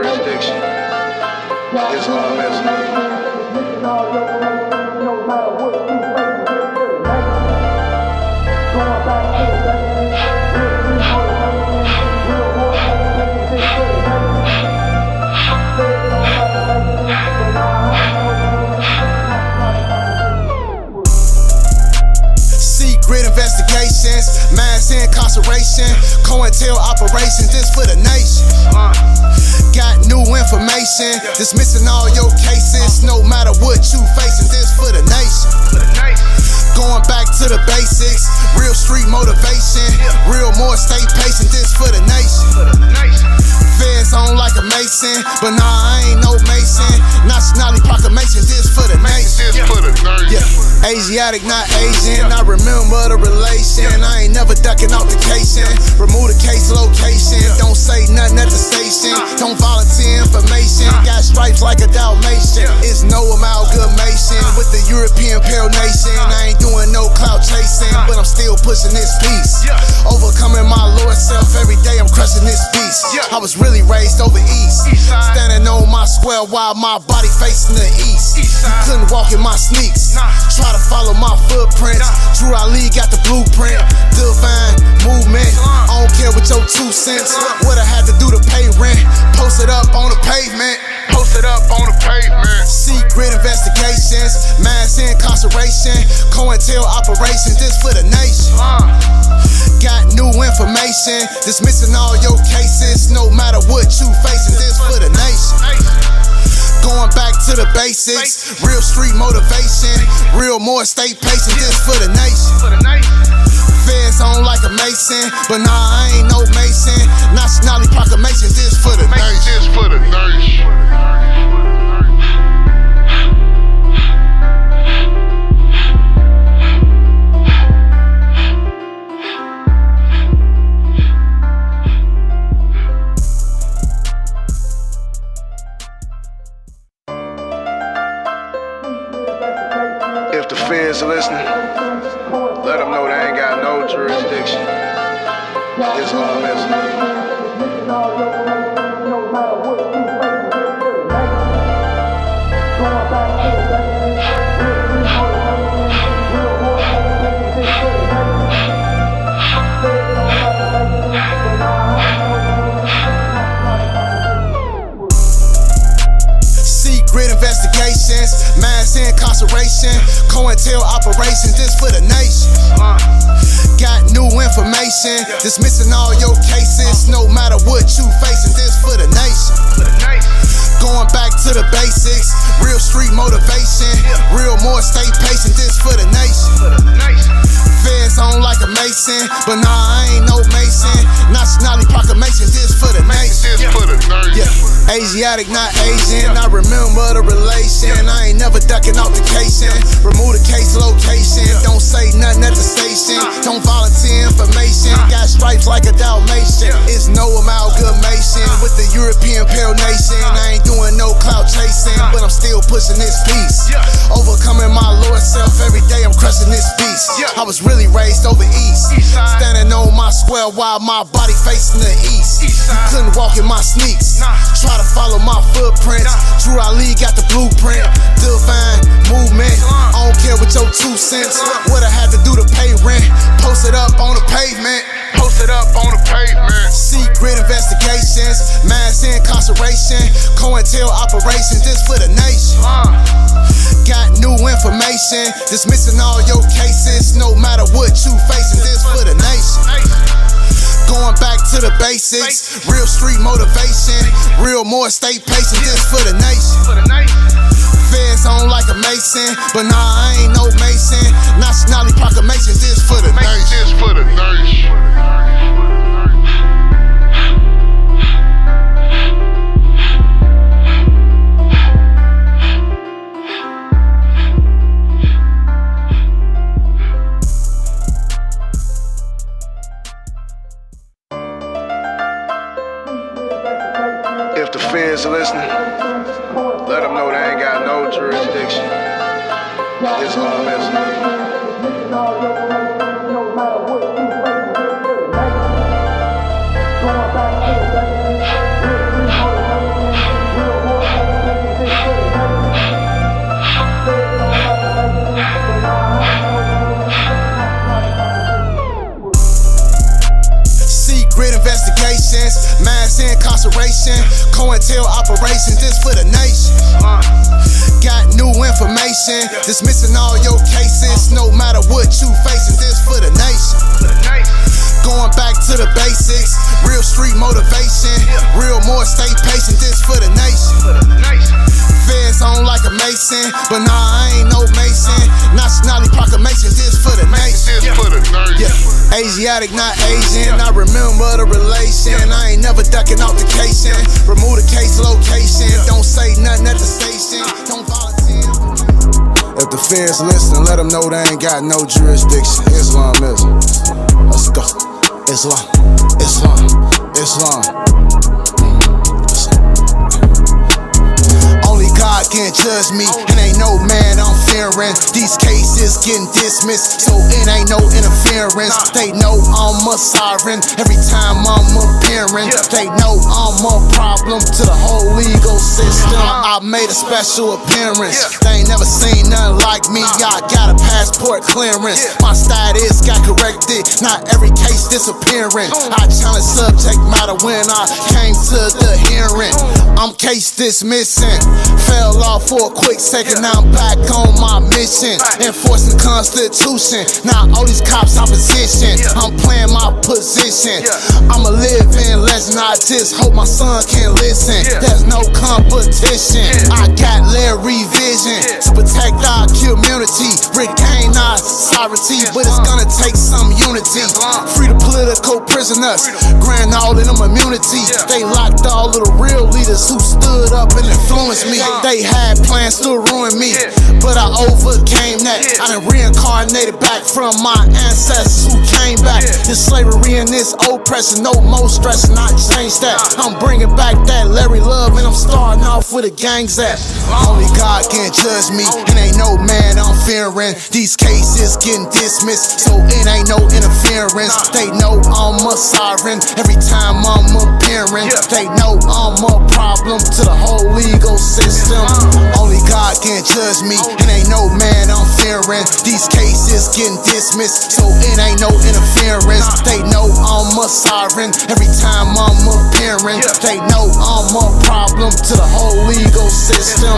jurisdiction. It's all messed Secret investigations, mass incarceration, COINTEL operations, this for the nation. Got new information, dismissing all your cases, no matter what you facing, this for the nation. Going back to the basics, real street motivation, real more stay patient, this for the nation. Feds on like a mason, but nah, I ain't no mason. Nationality proclamation, this for the nation. Yeah, Asiatic, not Asian. I remember the relation. I ain't never ducking off the casing. Remove the case location. Don't say nothing at the station. Don't volunteer information. Got stripes like a Dalmatian. It's no amalgamation with the European pale nation. I ain't doing no clout chasing, but I'm still pushing this piece. Overcoming my Lord self every day. I'm crushing this beast. I was really raised over east, standing on my square while my body facing the east. You couldn't walk in my sneaks. Try to follow my footprints. Drew Ali got the blueprint. Divine movement. I don't care what your 2 cents. What I had to do to pay rent. Post it up on the pavement. Secret investigations, mass incarceration, COINTEL operations, this for the nation. Got new information, dismissing all your cases, no matter what you facing, this for the nation. Going back to the basics, real street motivation, real more stay patient, this for the nation. Feds on like a mason, but nah, I ain't no mason. Nationality proclamation, this for the nation. If the feds listening, let them know they ain't got no jurisdiction. It's all messed Secret investigations, mass incarceration, COINTEL operations, this for the nation. Got new information, dismissing all your cases, no matter what you facing, this for the nation. Going back to the basics, real street motivation, real more stay patient, this for the nation. Feds on like a mason, but nah, I ain't no mason. Nationality proclamation, this for the nation. Yeah, Asiatic, not Asian. I remember the relation. I ain't never ducking off the casing. Remove the case location. Don't say nothing at the station. Don't volunteer information. Got stripes like a Dalmatian. It's no amalgamation with the European pale nation. I ain't doing no clout chasing, but I'm still pushing this piece. Overcoming my Lord self every day. I'm crushing this beast. I was really raised over east, standing on my square while my body facing the east. You couldn't walk in my sneaks. Try to follow my footprints. Drew Ali got the blueprint. Divine movement. I don't care what your 2 cents. What I had to do to pay rent. Post it up on the pavement. Secret investigations, mass incarceration, COINTEL operations, this for the nation. Got new information, dismissing all your cases, no matter what you facing, this for the nation. Going back to the basics, real street motivation, real more stay patient, this for the nation. Feds on like a mason, but nah, I ain't no mason. Nationality proclamation, this for the nation. If the feds listening, let them know they ain't got no jurisdiction. It's all messed secret investigations, mass incarceration, COINTEL operations, this for the nation. Got new information, dismissing all your cases, no matter what you facing, this for the nation. Going back to the basics, real street motivation, real more stay patient, this for the nation. Feds on like a mason, but nah, I ain't no mason. Nationality proclamation, this for the nation. Yeah. Asiatic, not Asian. I remember the relation. I ain't never ducking off the cation. Remove the case location. Don't say nothing at the station. Don't volunteer. If the feds listen, let them know they ain't got no jurisdiction. Islamism. Let's go. Islam. Islam. Islam. God can't judge me, and ain't no man I'm fearing. These cases getting dismissed, so it ain't no interference. They know I'm a siren every time I'm appearing. They know I'm a problem to the whole legal system. I made a special appearance. They ain't never seen nothing like me. I got a passport clearance. My status got corrected. Not every case disappearing. I challenge subject matter when I came to the hearing. I'm case dismissing. Fell off for a quick second, now I'm back on my mission. Enforcing the Constitution, now all these cops opposition. I'm playing my position. I'm a living legend, I just hope my son can listen. There's no competition, I got Larry vision to protect our community, regain our sovereignty, but it's gonna take some unity. Free the political prisoners, grant all of them immunity. They locked all of the real leaders who stood up and influenced me. They had plans to ruin me, but I overcame that. I done reincarnated back from my ancestors who came back. This slavery and this oppression, no more stress, and I changed that. I'm bringing back that Larry love, and I'm starting off with a gang's at. Only God can judge me, and ain't no man I'm fearing. These cases getting dismissed, so it ain't no interference. They know I'm a siren every time I'm appearing. They know I'm a problem to the whole legal system. Only God can judge me, and ain't no man I'm fearing. These cases getting dismissed, so it ain't no interference. They know I'm a siren every time I'm appearing. They know I'm a problem to the whole legal system.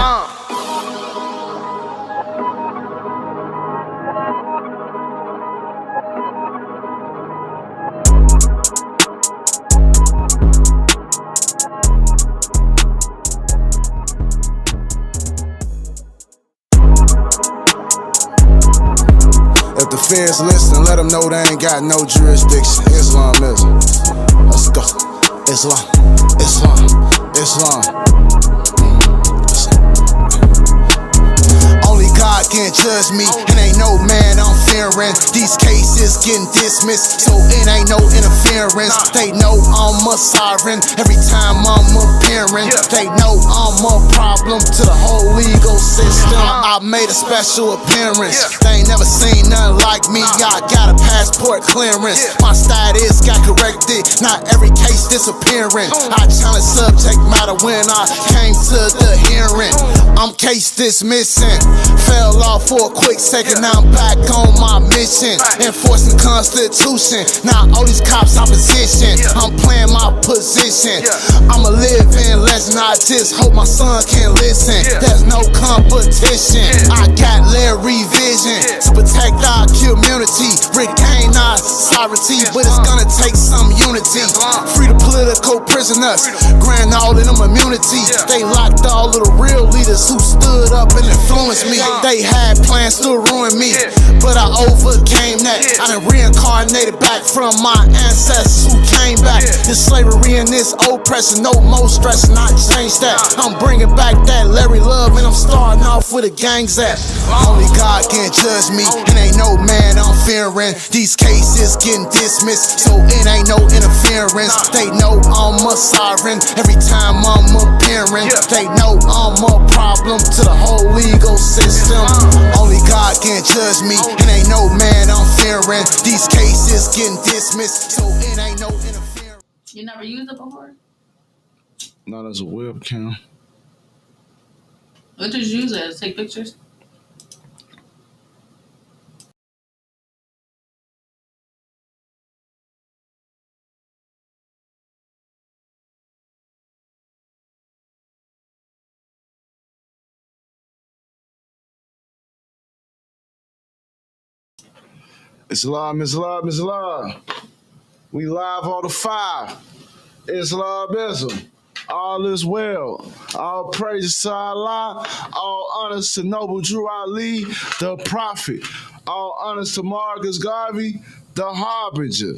If the feds listen, let them know they ain't got no jurisdiction. Islamism. Let's go. Islam. Islam. Islam. Only God can judge me, and ain't no man I'm fearing. These cases getting dismissed, so it ain't no interference. They know I'm a siren every time I'm appearing. They know I'm a problem to the whole legal system. I made a special appearance. They ain't never seen nothing like me. I got a passport clearance. My status got corrected. Not every case disappearing. I challenge subject matter when I came to the hearing. I'm case dismissing. Fell off for a quick second, now I'm back on my mission. Enforcing the Constitution, now all these cops opposition. I'm playing my position. I'm a living legend, I just hope my son can listen. There's no competition, I got Larry vision to protect our community, regain our sovereignty, but it's gonna take some unity. Free the political prisoners, grant all of them immunity. They locked all of the real leaders who stood up and influenced me. They had plans to ruin me, but I overcame that. I done reincarnated back from my ancestors who came back. This slavery and this oppression, no more stress, and I changed that. I'm bringing back that Larry love, and I'm starting off with a gang's at. Only God can judge me, and ain't no man I'm fearing. These cases getting dismissed, so it ain't no interference. They know I'm a siren every time I'm appearing. They know I'm a problem to the whole legal system. Only God can judge me, and ain't no man I'm fearing. These cases getting dismissed, so it ain't no interference. You never used it before? Not as a webcam. What did you use it to take pictures? It's love, it's love, it's love. We live all the five. It's loveism. All is well. All praises to Allah. All honors to Noble Drew Ali, the prophet. All honors to Marcus Garvey, the harbinger.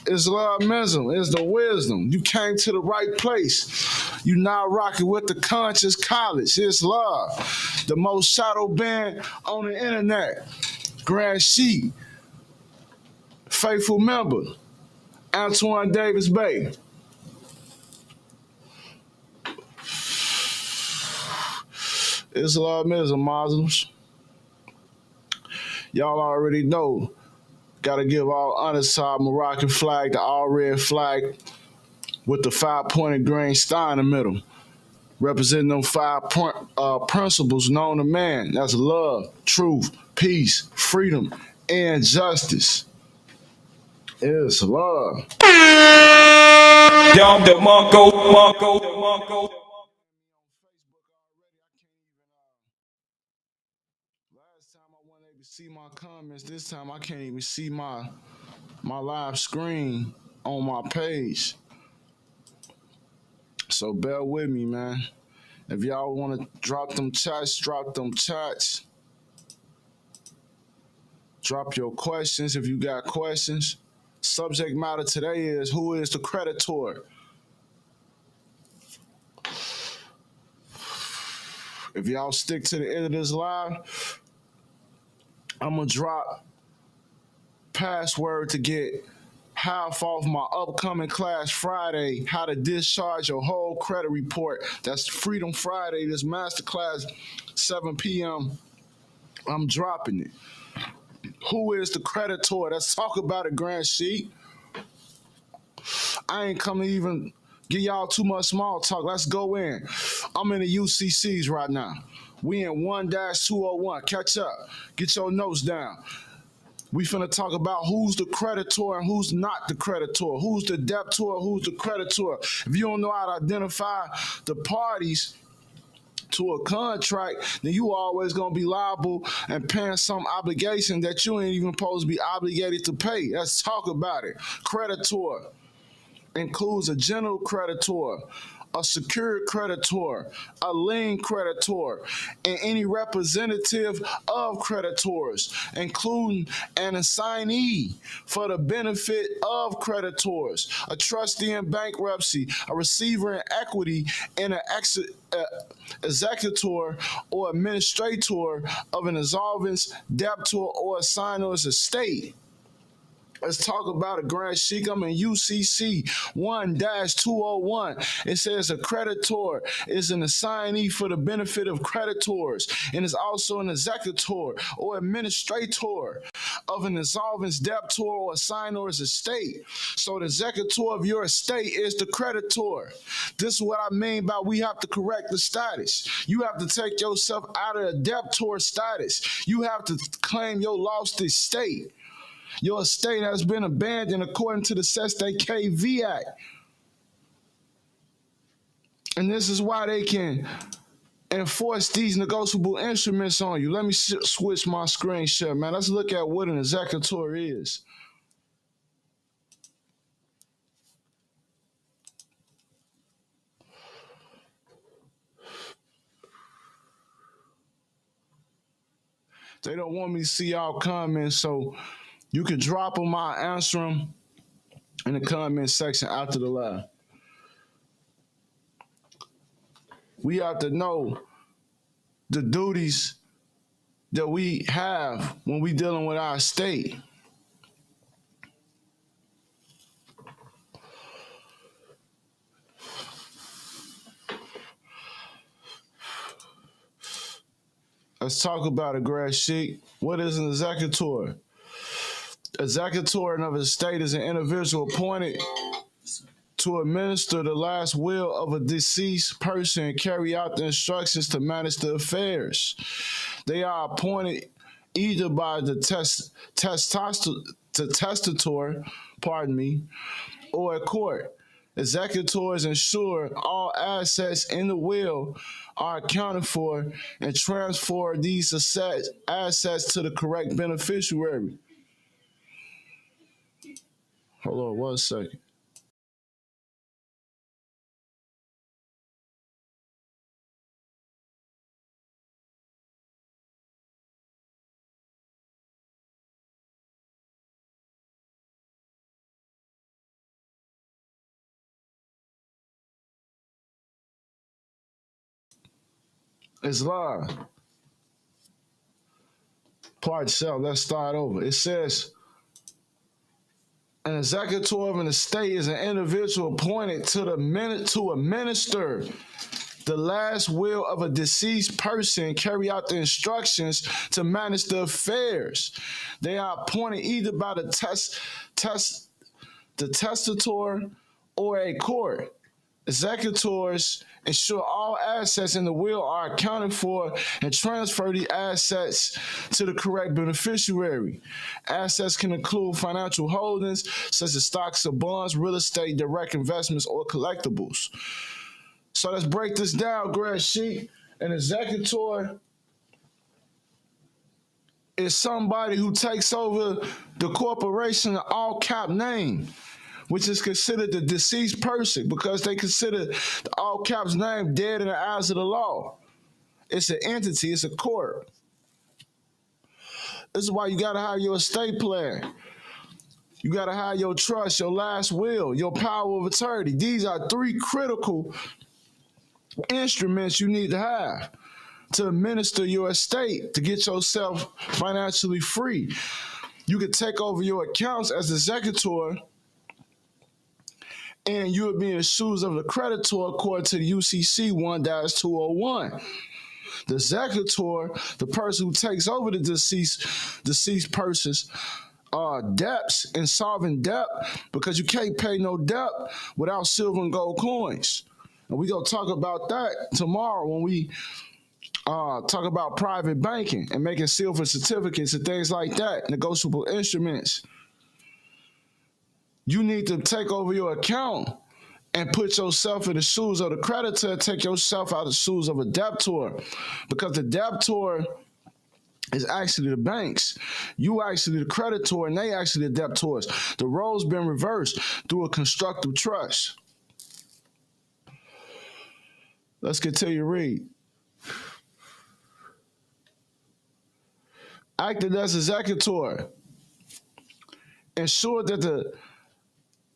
Islamism is the wisdom. You came to the right place. You now rocking with the conscious college. It's love. The most shadow band on the internet. Grand Sheik. Faithful member. Antoine Davis Bay. Islamism, Muslims. Y'all already know. Gotta give all honors to our Moroccan flag, the all red flag with the 5-pointed green star in the middle. Representing them 5 principles known to man. That's love, truth, peace, freedom, and justice. It's love. Dom the Monko. Last time I wasn't able to see my comments. This time I can't even see my live screen on my page. So bear with me, man. If y'all want to drop them chats, drop them chats. Drop your questions if you got questions. Subject matter today is, who is the creditor? If y'all stick to the end of this live, I'm going to drop password to get half off my upcoming class Friday, how to discharge your whole credit report. That's Freedom Friday, this masterclass, 7 p.m. I'm dropping it. Who is the creditor? Let's talk about it, Grand Sheik. I ain't come to even give y'all too much small talk. Let's go in. I'm in the UCCs right now. We in 1-201. Catch up. Get your notes down. We finna talk about who's the creditor and who's not the creditor. Who's the debtor, who's the creditor. If you don't know how to identify the parties to a contract, then you always gonna be liable and paying some obligation that you ain't even supposed to be obligated to pay. Let's talk about it. Creditor includes a general creditor, a secured creditor, a lien creditor, and any representative of creditors, including an assignee for the benefit of creditors, a trustee in bankruptcy, a receiver in equity, and an executor or administrator of an insolvent debtor or assignor's estate. Let's talk about a Grand Sheik. I'm in UCC 1-201. It says a creditor is an assignee for the benefit of creditors and is also an executor or administrator of an insolvent debtor or assignor's estate. So the executor of your estate is the creditor. This is what I mean by we have to correct the status. You have to take yourself out of the debtor status. You have to claim your lost estate. Your estate has been abandoned according to the Sestate KV Act. And this is why they can enforce these negotiable instruments on you. Let me switch my screen share, man. Let's look at what an executor is. They don't want me to see y'all comments, so you can drop them, I'll answer them in the comment section after the live. We have to know the duties that we have when we dealing with our estate. Let's talk about a Grand Sheik. What is an executor? Executor of an estate is an individual appointed to administer the last will of a deceased person and carry out the instructions to manage the affairs. They are appointed either by the testator, or a court. Executors ensure all assets in the will are accounted for and transfer these assets to the correct beneficiary. Hold on 1 second. It's live. Part 7. Let's start over. It says, an executor of an estate is an individual appointed to administer the last will of a deceased person, carry out the instructions to manage the affairs. They are appointed either by the testator or a court. Executors ensure all assets in the will are accounted for and transfer the assets to the correct beneficiary. Assets can include financial holdings such as stocks or bonds, real estate, direct investments, or collectibles. So let's break this down, Greg Sheet. An executor is somebody who takes over the corporation in all cap name, which is considered the deceased person because they consider the all caps name dead in the eyes of the law. It's an entity, it's a court. This is why you gotta have your estate plan. You gotta have your trust, your last will, your power of attorney. These are 3 critical instruments you need to have to administer your estate, to get yourself financially free. You could take over your accounts as executor, and you would be in the shoes of the creditor according to the UCC 1-201. The executor, the person who takes over the deceased person's debts, insolvent debt, because you can't pay no debt without silver and gold coins. And we're going to talk about that tomorrow when we talk about private banking and making silver certificates and things like that, negotiable instruments. You need to take over your account and put yourself in the shoes of the creditor, take yourself out of the shoes of a debtor, because the debtor is actually the banks. You actually the creditor and they actually the debtors. The roles been reversed through a constructive trust. Let's continue to read. Acting as executor, ensure that the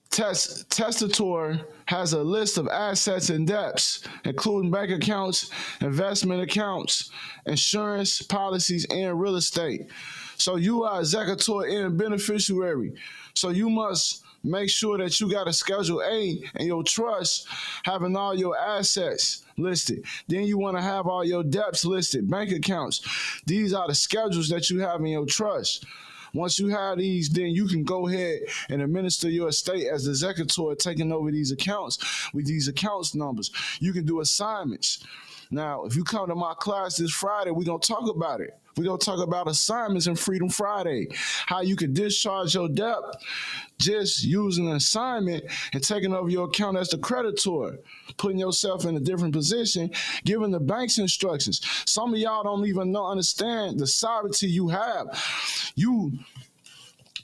testator has a list of assets and debts, including bank accounts, investment accounts, insurance policies, and real estate. So you are executor and beneficiary. So you must make sure that you got a Schedule A in your trust, having all your assets listed. Then you want to have all your debts listed, bank accounts. These are the schedules that you have in your trust. Once you have these, then you can go ahead and administer your estate as the executor, taking over these accounts with these accounts numbers. You can do assignments. Now, if you come to my class this Friday, we're going to talk about it. We're going to talk about assignments in Freedom Friday, how you can discharge your debt just using an assignment and taking over your account as the creditor, putting yourself in a different position, giving the banks instructions. Some of y'all don't even understand the sovereignty you have. You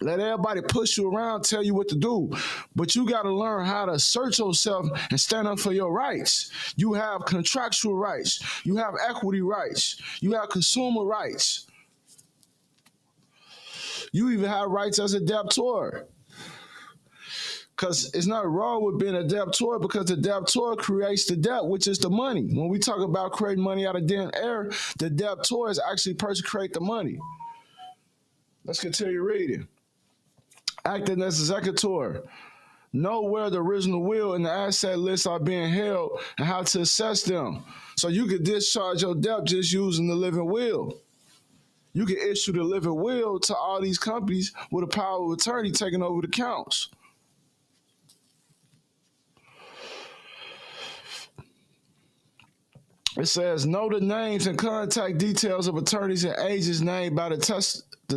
let everybody push you around, tell you what to do, but you got to learn how to assert yourself and stand up for your rights. You have contractual rights. You have equity rights. You have consumer rights. You even have rights as a debtor. Because it's not wrong with being a debtor, because the debtor creates the debt, which is the money. When we talk about creating money out of thin air, the debtor is actually the person who creates the money. Let's continue reading. Acting as executor. Know where the original will and the asset lists are being held and how to assess them. So you can discharge your debt just using the living will. You can issue the living will to all these companies with a power of attorney taking over the accounts. It says, know the names and contact details of attorneys and agents named by the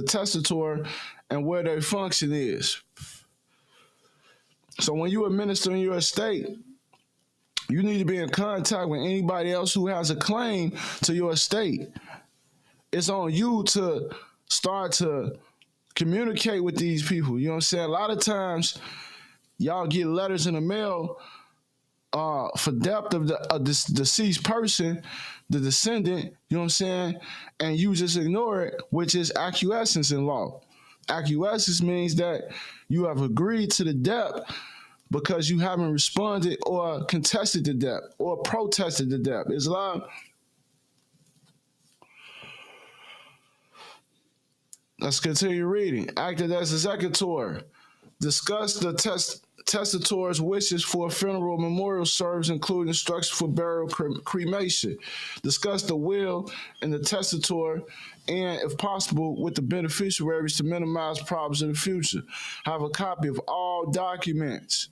testator and where their function is. So when you administer in your estate, you need to be in contact with anybody else who has a claim to your estate. It's on you to start to Communicate with these people. You know what I'm saying? A lot of times, y'all get letters in the mail for death of this deceased person, the descendant, you know what I'm saying? And you just ignore it, which is acquiescence in law. Acquiescence means that you have agreed to the debt because you haven't responded or contested the debt or protested the debt. It's a lot. Let's continue reading. Acted as executor. Discuss the testator's wishes for a funeral memorial service, including instructions for burial cremation. Discuss the will and the testator, and, if possible, with the beneficiaries to minimize problems in the future. Have a copy of all documents.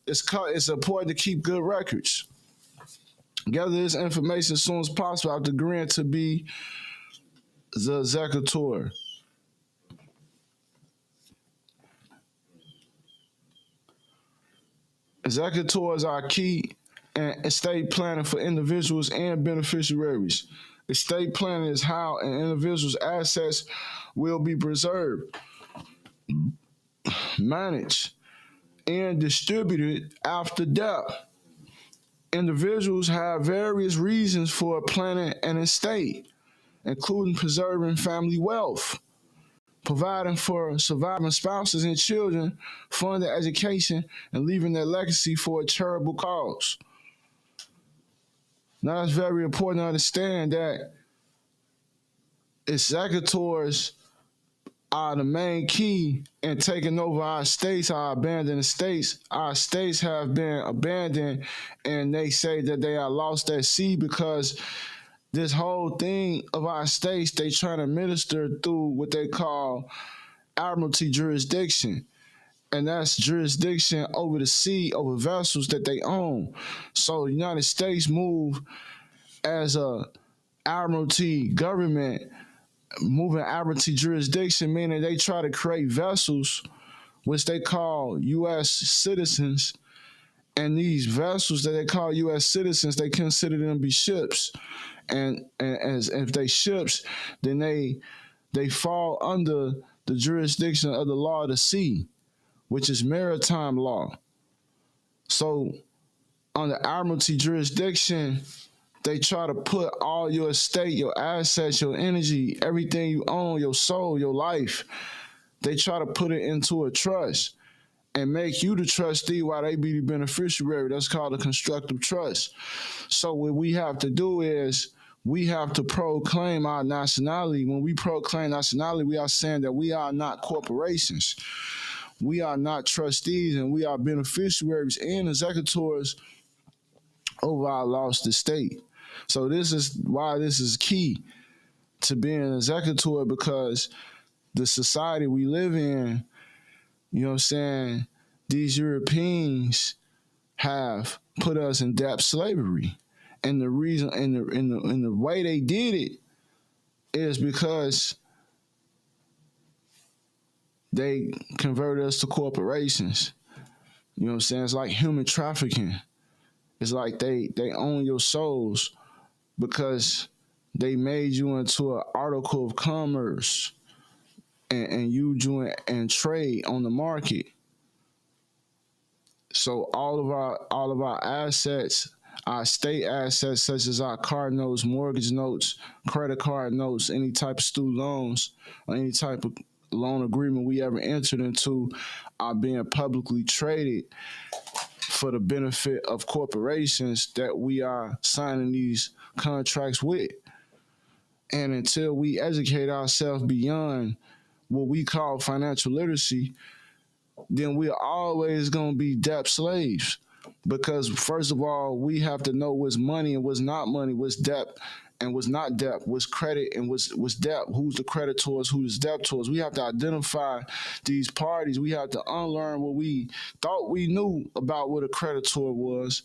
It's important to keep good records. Gather this information as soon as possible after agreeing to be the executor. Executors are key in estate planning for individuals and beneficiaries. Estate planning is how an individual's assets will be preserved, managed, and distributed after death. Individuals have various reasons for planning an estate, including preserving family wealth, providing for surviving spouses and children, funding education, and leaving their legacy for a charitable cause. Now, it's very important to understand that executors are the main key in taking over our estates, our abandoned estates. Our estates have been abandoned, and they say that they are lost at sea because this whole thing of our states, they trying to administer through what they call admiralty jurisdiction. And that's jurisdiction over the sea, over vessels that they own. So the United States move as a admiralty government, moving admiralty jurisdiction, meaning they try to create vessels, which they call U.S. citizens. And these vessels that they call U.S. citizens, they consider them to be ships. And as if they ships, then they fall under the jurisdiction of the law of the sea, which is maritime law. So under admiralty jurisdiction, they try to put all your estate, your assets, your energy, everything you own, your soul, your life, they try to put it into a trust and make you the trustee while they be the beneficiary. That's called a constructive trust. So what we have to do is we have to proclaim our nationality. When we proclaim nationality, we are saying that we are not corporations. We are not trustees, and we are beneficiaries and executors over our lost estate. So this is why this is key to being an executor, because the society we live in, you know what I'm saying, these Europeans have put us in debt slavery. And the reason, and the way they did it is because they converted us to corporations. You know what I'm saying? It's like human trafficking. It's like they own your souls because they made you into an article of commerce and you join and trade on the market. So all of our assets, our state assets, such as our car notes, mortgage notes, credit card notes, any type of student loans, or any type of loan agreement we ever entered into, are being publicly traded for the benefit of corporations that we are signing these contracts with. And until we educate ourselves beyond what we call financial literacy, then we're always going to be debt slaves. Because first of all, we have to know what's money and what's not money, what's debt and what's not debt, what's credit and what's debt, who's the creditors, who's the debtors. We have to identify these parties. We have to unlearn what we thought we knew about what a creditor was,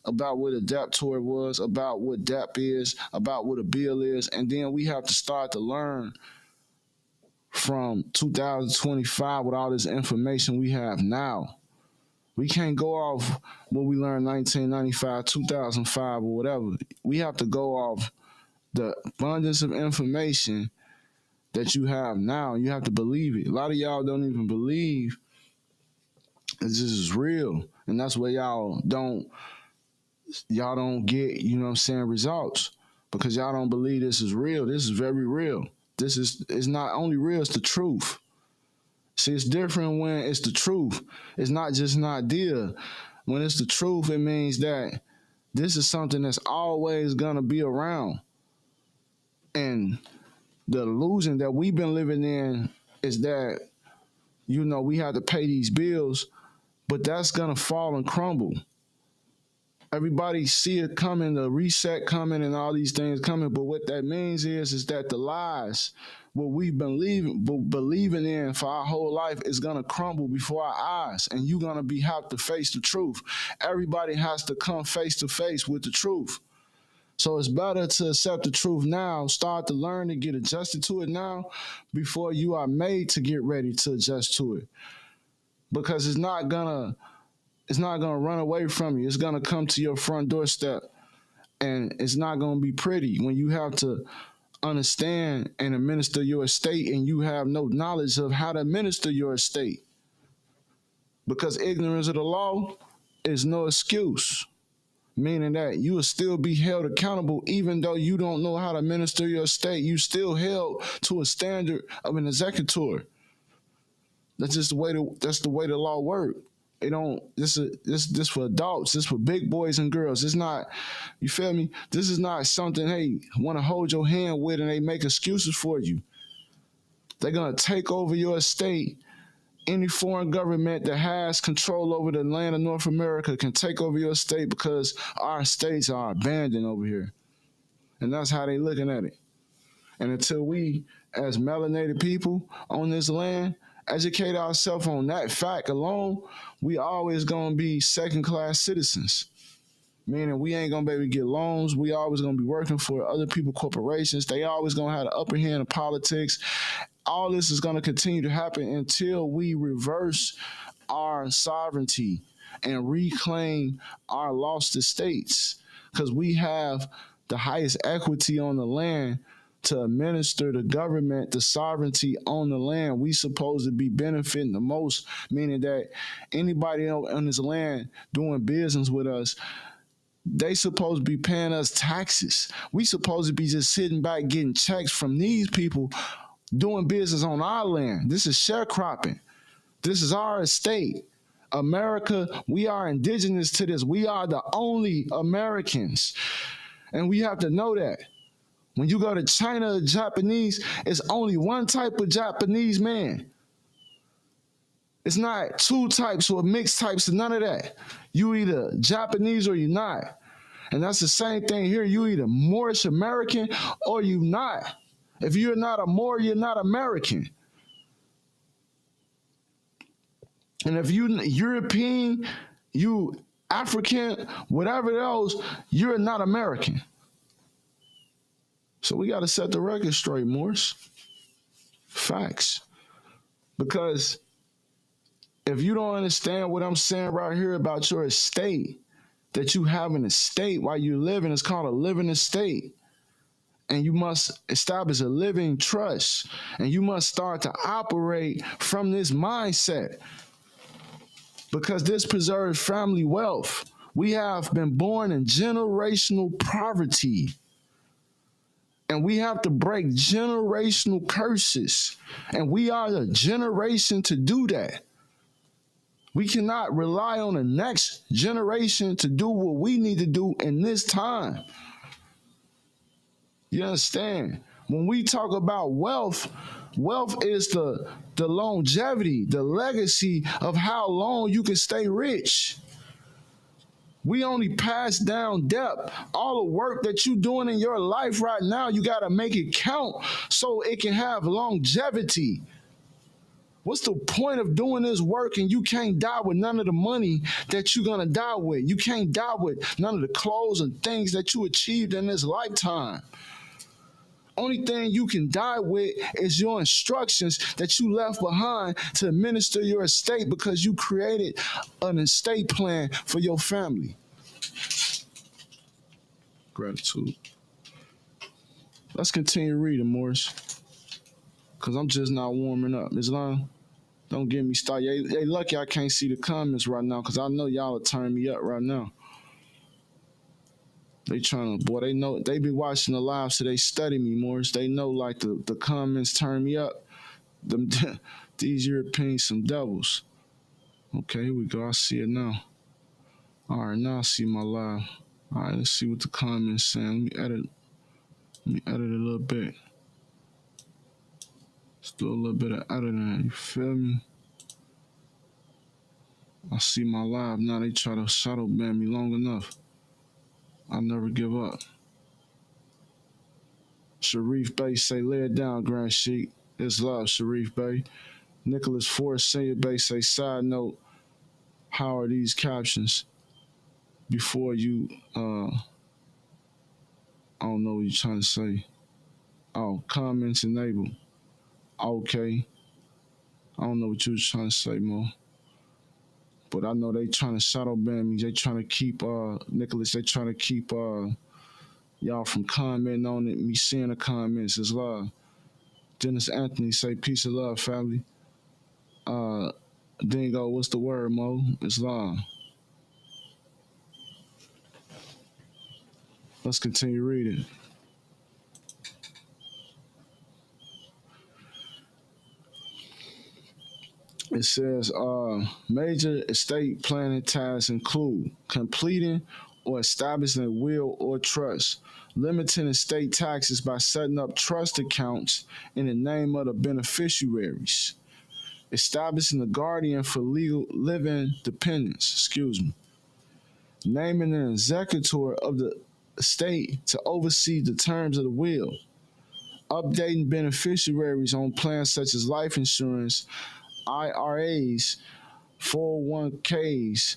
about what a debtor was, about what debt is, about what a bill is. And then we have to start to learn from 2025 with all this information we have now. We can't go off what we learned 1995, 2005, or whatever. We have to go off the abundance of information that you have now. You have to believe it. A lot of y'all don't even believe this is real. And that's why y'all don't get, results. Because y'all don't believe this is real. This is very real. It's not only real, it's the truth. See, it's different when it's the truth. It's not just an idea. When it's the truth, it means that this is something that's always gonna be around. And the illusion that we've been living in is that, we have to pay these bills, but that's gonna fall and crumble. Everybody see it coming, the reset coming, and all these things coming. But what that means is that the lies, what we've been believing in for our whole life, is gonna crumble before our eyes, and you're gonna have to face the truth. Everybody has to come face to face with the truth. So it's better to accept the truth now, start to learn to get adjusted to it now, before you are made to get ready to adjust to it. Because it's not gonna run away from you. It's gonna come to your front doorstep, and it's not gonna be pretty when you have to understand and administer your estate, and you have no knowledge of how to administer your estate. Because ignorance of the law is no excuse, meaning that you will still be held accountable even though you don't know how to administer your estate. You still held to a standard of an executor. That's just the way the law works. It don't. This for adults. This for big boys and girls. It's not. You feel me? This is not something. Hey, want to hold your hand with, and they make excuses for you. They're gonna take over your estate. Any foreign government that has control over the land of North America can take over your estate because our estates are abandoned over here, and that's how they looking at it. And until we, as melanated people on this land, educate ourselves on that fact alone, we always gonna be second-class citizens. Meaning we ain't gonna be able to get loans. We always gonna be working for other people, corporations. They always gonna have the upper hand in politics. All this is gonna continue to happen until we reverse our sovereignty and reclaim our lost estates. Because we have the highest equity on the land to administer the government, the sovereignty on the land. We supposed to be benefiting the most, meaning that anybody on this land doing business with us, they supposed to be paying us taxes. We supposed to be just sitting back getting checks from these people doing business on our land. This is sharecropping. This is our estate. America, we are indigenous to this. We are the only Americans. And we have to know that. When you go to China or Japanese, it's only one type of Japanese man. It's not two types or mixed types or none of that. You either Japanese or you're not. And that's the same thing here. You either Moorish American or you not. If you're not a Moor, you're not American. And if you European, you African, whatever else, you're not American. So we got to set the record straight, Morris. Facts. Because if you don't understand what I'm saying right here about your estate, that you have an estate while you're living, it's called a living estate. And you must establish a living trust. And you must start to operate from this mindset. Because this preserves family wealth. We have been born in generational poverty. And we have to break generational curses. And we are the generation to do that. We cannot rely on the next generation to do what we need to do in this time. You understand? When we talk about wealth, wealth is the longevity, the legacy of how long you can stay rich. We only pass down debt. All the work that you're doing in your life right now, you got to make it count so it can have longevity. What's the point of doing this work and you can't die with none of the money that you're going to die with? You can't die with none of the clothes and things that you achieved in this lifetime. Only thing you can die with is your instructions that you left behind to administer your estate because you created an estate plan for your family. Gratitude. Let's continue reading, Morris. Cause I'm just not warming up. Islam, don't get me started. They lucky I can't see the comments right now, cause I know y'all will turn me up right now. They trying to, boy, they know, they be watching the live, so they study me more. They know like the comments turn me up. Them these Europeans some devils. Okay, here we go. I see it now. All right, now I see my live. All right, let's see what the comments saying. Let me edit it a little bit. Let's do a little bit of editing. You feel me? I see my live now. They try to shadow ban me long enough. I never give up. Sharif Bey say, lay it down, Grand Sheik. It's love, Sharif Bey. Nicholas Ford Senior Bey say, side note, how are these captions? Before you, I don't know what you're trying to say. Oh, comments enabled. Okay. I don't know what you was trying to say, Mo. But I know they trying to shadow ban me. They trying to keep, Nicholas, they trying to keep y'all from commenting on it, me seeing the comments. It's love. Dennis Anthony say, peace and love, family. Dingo, what's the word, Mo? It's love. Let's continue reading. It says, major estate planning tasks include completing or establishing a will or trust, limiting estate taxes by setting up trust accounts in the name of the beneficiaries, establishing a guardian for legal living dependents, naming an executor of the estate to oversee the terms of the will, updating beneficiaries on plans such as life insurance, IRAs, 401ks,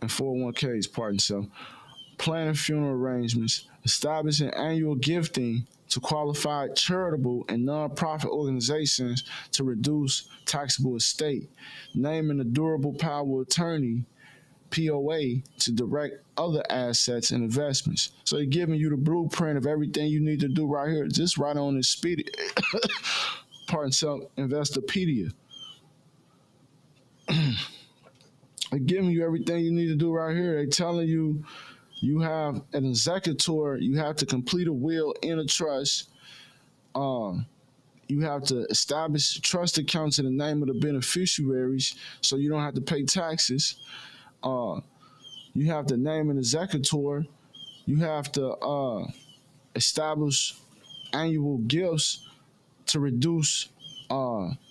and 401ks, pardon self, planning funeral arrangements, establishing annual gifting to qualified charitable and nonprofit organizations to reduce taxable estate, naming a durable power of attorney, POA, to direct other assets and investments. So they're giving you the blueprint of everything you need to do right here, just right on this speed. Pardon self, Investopedia. They're giving you everything you need to do right here. They're telling you you have an executor, you have to complete a will in a trust. You have to establish trust accounts in the name of the beneficiaries so you don't have to pay taxes. You have to name an executor. You have to establish annual gifts to reduce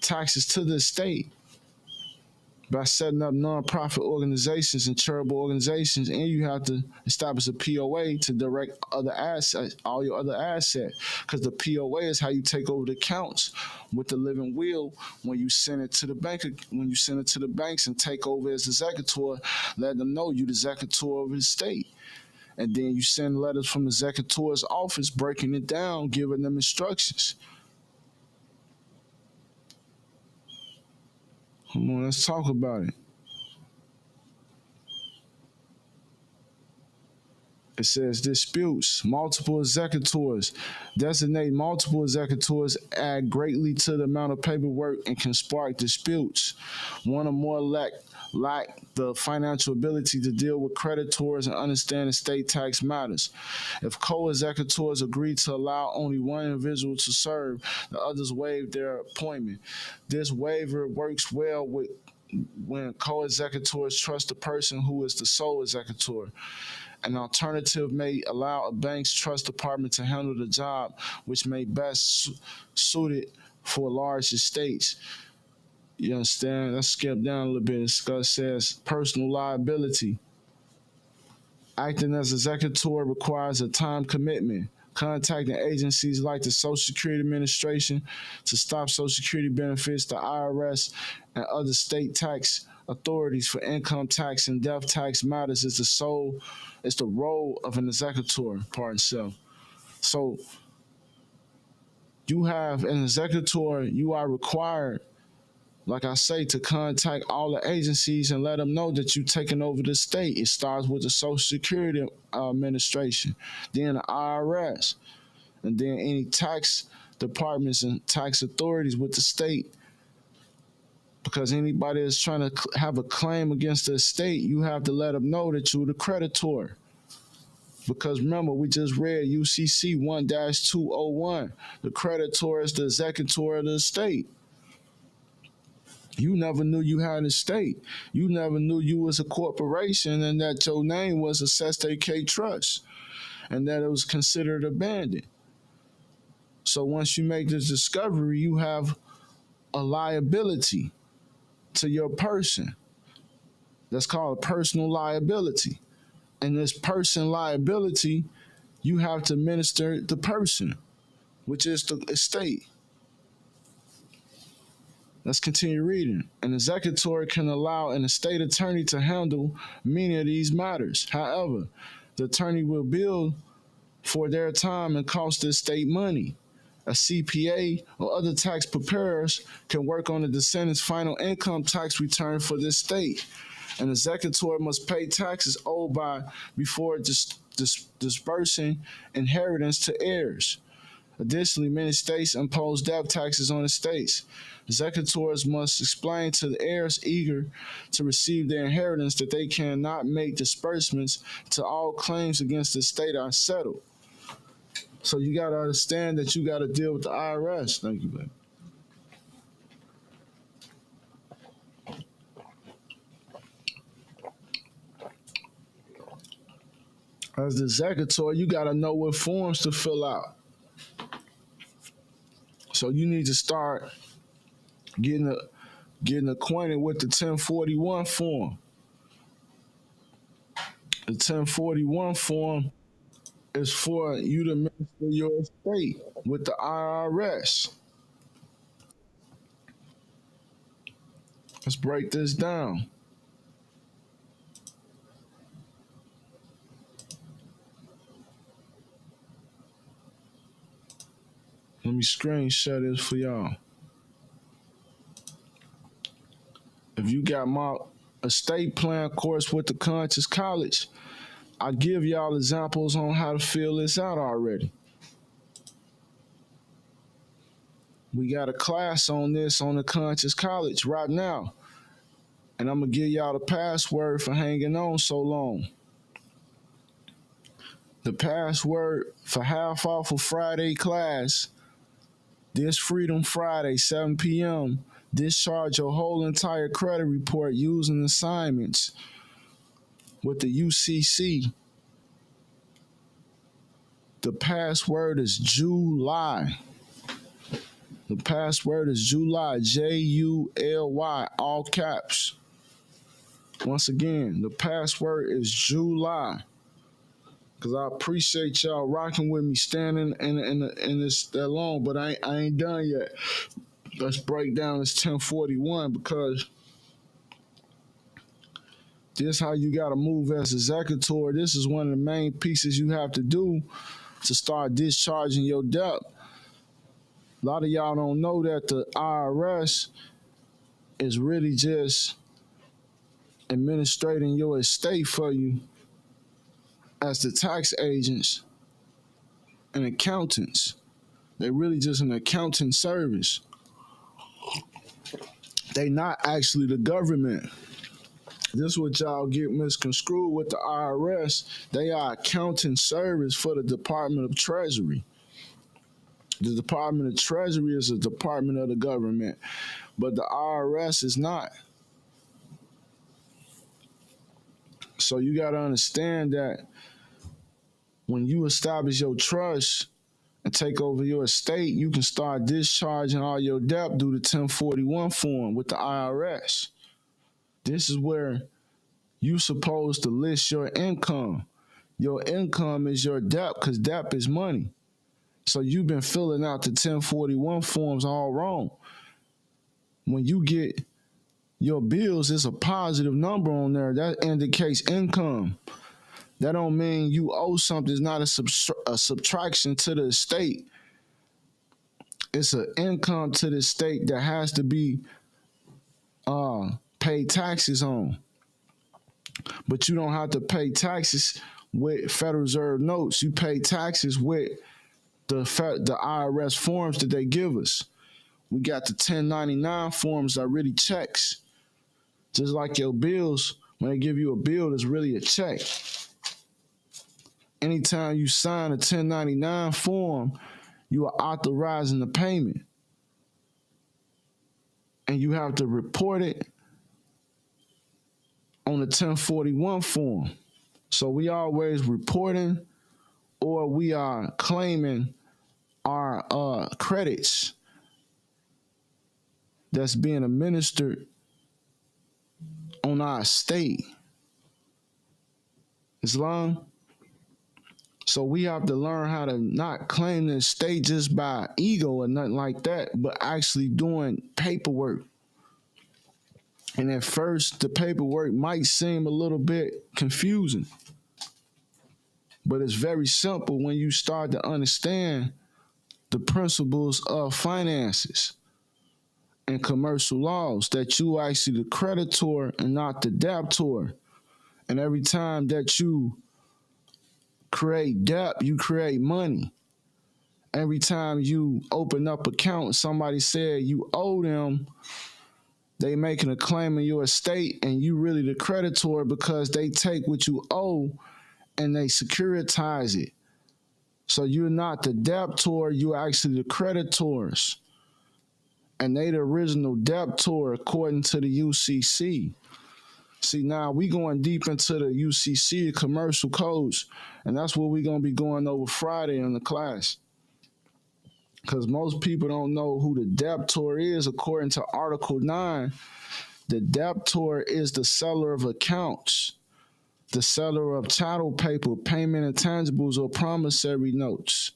taxes to the state by setting up nonprofit organizations and charitable organizations, and you have to establish a POA to direct other assets, all your other assets, because the POA is how you take over the accounts with the living will when you send it to the bank. When you send it to the banks and take over as executor, let them know you the executor of the state. And then you send letters from the executor's office breaking it down, giving them instructions. Come on, let's talk about it. It says disputes, multiple executors. Designate multiple executors add greatly to the amount of paperwork and can spark disputes. One or more lack the financial ability to deal with creditors and understand estate tax matters. If co-executors agree to allow only one individual to serve, the others waive their appointment. This waiver works well with when co-executors trust the person who is the sole executor. An alternative may allow a bank's trust department to handle the job, which may best suited for large estates. You understand? Let's skip down a little bit. It says personal liability. Acting as executor requires a time commitment. Contacting agencies like the Social Security Administration to stop Social Security benefits, the IRS, and other state tax authorities for income tax and death tax matters is the role of an executor, pardon self. So you have an executor, you are required, like I say, to contact all the agencies and let them know that you're taking over the state. It starts with the Social Security Administration, then the IRS, and then any tax departments and tax authorities with the state. Because anybody that's trying to have a claim against the estate, you have to let them know that you're the creditor. Because remember, we just read UCC 1-201. The creditor is the executor of the estate. You never knew you had an estate. You never knew you was a corporation and that your name was assessed AK Trust and that it was considered abandoned. So once you make this discovery, you have a liability to your person. That's called a personal liability. And this person liability, you have to administer the person, which is the estate. Let's continue reading. An executor can allow an estate attorney to handle many of these matters. However, the attorney will bill for their time and cost the estate money. A CPA or other tax preparers can work on the descendant's final income tax return for the estate. An executor must pay taxes owed by before dispersing inheritance to heirs. Additionally, many states impose death taxes on estates. Executors must explain to the heirs eager to receive their inheritance that they cannot make disbursements until all claims against the estate are settled. So you got to understand that you got to deal with the IRS. Thank you, baby. As the executor, you got to know what forms to fill out. So you need to start getting acquainted with the 1041 form. The 1041 form is for you to minister your estate with the IRS. Let's break this down. Let me screenshot this for y'all. If you got my estate plan course with the Conscious College, I give y'all examples on how to fill this out already. We got a class on this on the Conscious College right now. And I'm going to give y'all the password for hanging on so long. The password for half off of Friday class, this Freedom Friday, 7 p.m., discharge your whole entire credit report using assignments with the UCC. The password is July. The password is July, July, all caps. Once again, the password is July. Because I appreciate y'all rocking with me, standing in this that long, but I ain't done yet. Let's break down this 1041 because this is how you got to move as executor. This is one of the main pieces you have to do to start discharging your debt. A lot of y'all don't know that the IRS is really just administrating your estate for you as the tax agents and accountants. They're really just an accounting service. They not actually the government. This is what y'all get misconstrued with the IRS. They are accounting service for the Department of Treasury. The Department of Treasury is a department of the government, but the IRS is not. So you got to understand that when you establish your trust and take over your estate, you can start discharging all your debt through the 1041 form with the IRS. This is where you're supposed to list your income. Your income is your debt because debt is money. So you've been filling out the 1041 forms all wrong. When you get your bills, it's a positive number on there. That indicates income. That don't mean you owe something. It's not a subtraction to the estate. It's an income to the estate that has to be paid taxes on. But you don't have to pay taxes with Federal Reserve notes. You pay taxes with the IRS forms that they give us. We got the 1099 forms that really checks. Just like your bills, when they give you a bill, it's really a check. Anytime you sign a 1099 form, you are authorizing the payment. And you have to report it on the 1041 form. So we always reporting or we are claiming our credits that's being administered on our estate. Islam. So we have to learn how to not claim the estate just by ego or nothing like that, but actually doing paperwork. And at first, the paperwork might seem a little bit confusing, but it's very simple when you start to understand the principles of finances and commercial laws, that you actually the creditor and not the debtor. And every time that you create debt, you create money. Every time you open up account, somebody said you owe them, they making a claim in your estate, and you really the creditor because they take what you owe and they securitize it. So you're not the debtor, you're actually the creditors. And they the original debtor according to the UCC. See, now we going deep into the UCC commercial codes, and that's what we're going to be going over Friday in the class. Because most people don't know who the debtor is. According to Article 9, the debtor is the seller of accounts, the seller of chattel paper, payment intangibles, or promissory notes.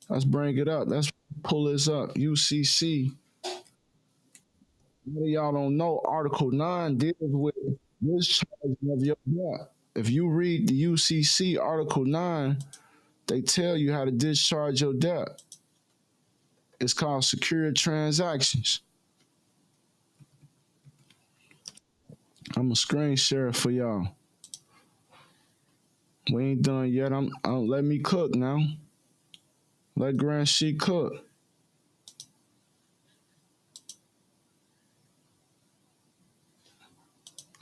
Let's bring it up. Let's pull this up. UCC. Many of y'all don't know, Article 9 deals with discharging of your debt. If you read the UCC Article 9, they tell you how to discharge your debt. It's called secure transactions. I'm a screen share for y'all. We ain't done yet. Let me cook now. Let Grand Sheik cook.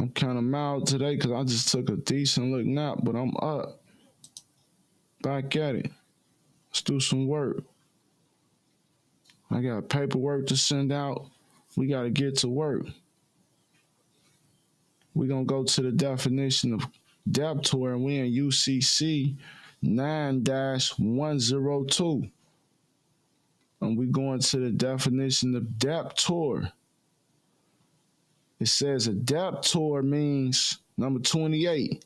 I'm kind of mild today because I just took a decent look nap, but I'm up. Back at it. Let's do some work. I got paperwork to send out. We got to get to work. We're going to go to the definition of debtor, and we in UCC 9-102. And we're going to the definition of debtor. It says a debtor means, number 28,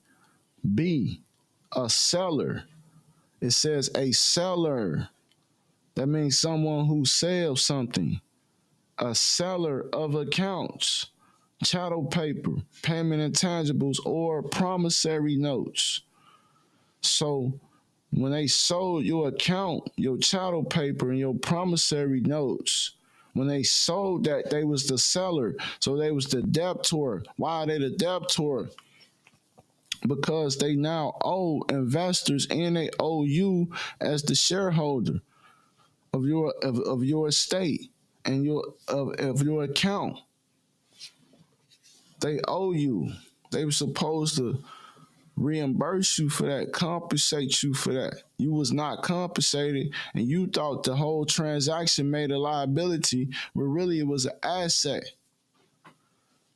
B, a seller. It says a seller. That means someone who sells something. A seller of accounts, chattel paper, payment intangibles, or promissory notes. So when they sold your account, your chattel paper, and your promissory notes, when they sold that, they was the seller. So they was the debtor. Why are they the debtor? Because they now owe investors and they owe you as the shareholder of your estate and of your account. They owe you. They were supposed to reimburse you for that, compensate you for that. You was not compensated, and you thought the whole transaction made a liability, but really it was an asset.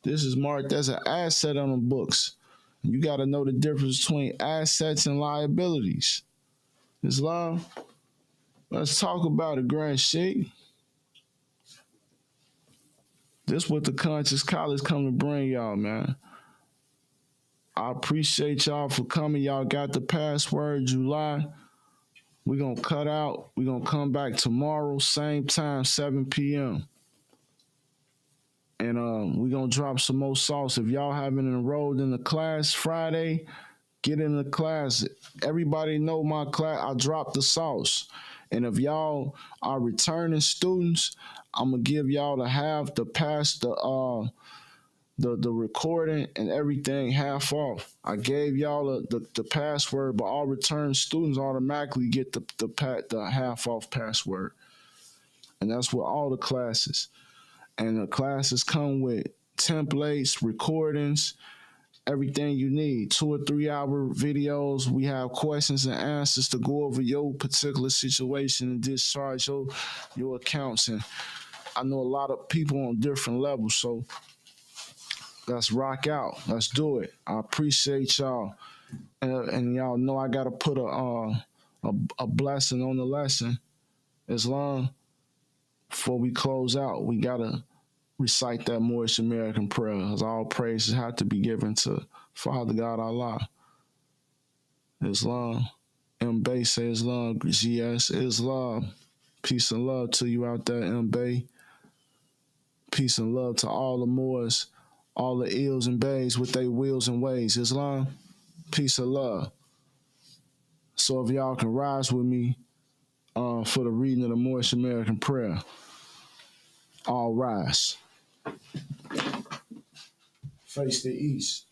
This is marked as an asset on the books. You got to know the difference between assets and liabilities. Islam, let's talk about it, Grand Sheik. This what the Conscious College come to bring y'all, man. I appreciate y'all for coming. Y'all got the password, July. We're going to cut out. We're going to come back tomorrow, same time, 7 p.m. And we're going to drop some more sauce. If y'all haven't enrolled in the class Friday, get in the class. Everybody know my class. I dropped the sauce. And if y'all are returning students, I'm going to give y'all to have to pass the recording and everything half off. I gave y'all the password, but all return students automatically get the half off password, and that's with all the classes. And the classes come with templates, recordings, everything you need. 2 or 3 hour videos. We have questions and answers to go over your particular situation and discharge your accounts. And I know a lot of people on different levels, so let's rock out. Let's do it. I appreciate y'all, and y'all know I gotta put a blessing on the lesson. Islam, before we close out, we gotta recite that Moorish American prayer, as all praises have to be given to Father God Allah. Islam, M-Bay say Islam, GS Islam. Peace and love to you out there, M-Bay. Peace and love to all the Moors, all the ills and bays with their wills and ways. Islam, peace and love. So if y'all can rise with me for the reading of the Moorish American prayer, all rise. Face the east.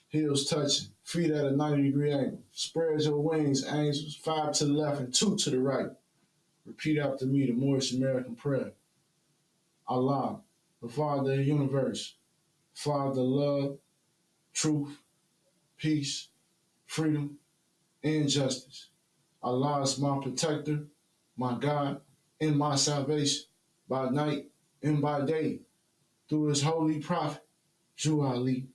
Heels touching. Feet at a 90-degree angle. Spread your wings, angels. 5 to the left and 2 to the right. Repeat after me the Moorish American prayer. Allah, the Father of the universe. Father, love, truth, peace, freedom, and justice. Allah is my protector, my God, and my salvation, by night and by day, through his holy prophet, Jew Ali.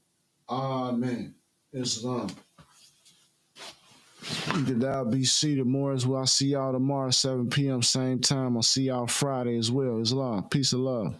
Amen. Islam. You can now be seated more as well. I'll see y'all tomorrow, 7 p.m., same time. I'll see y'all Friday as well. Islam. Peace and love.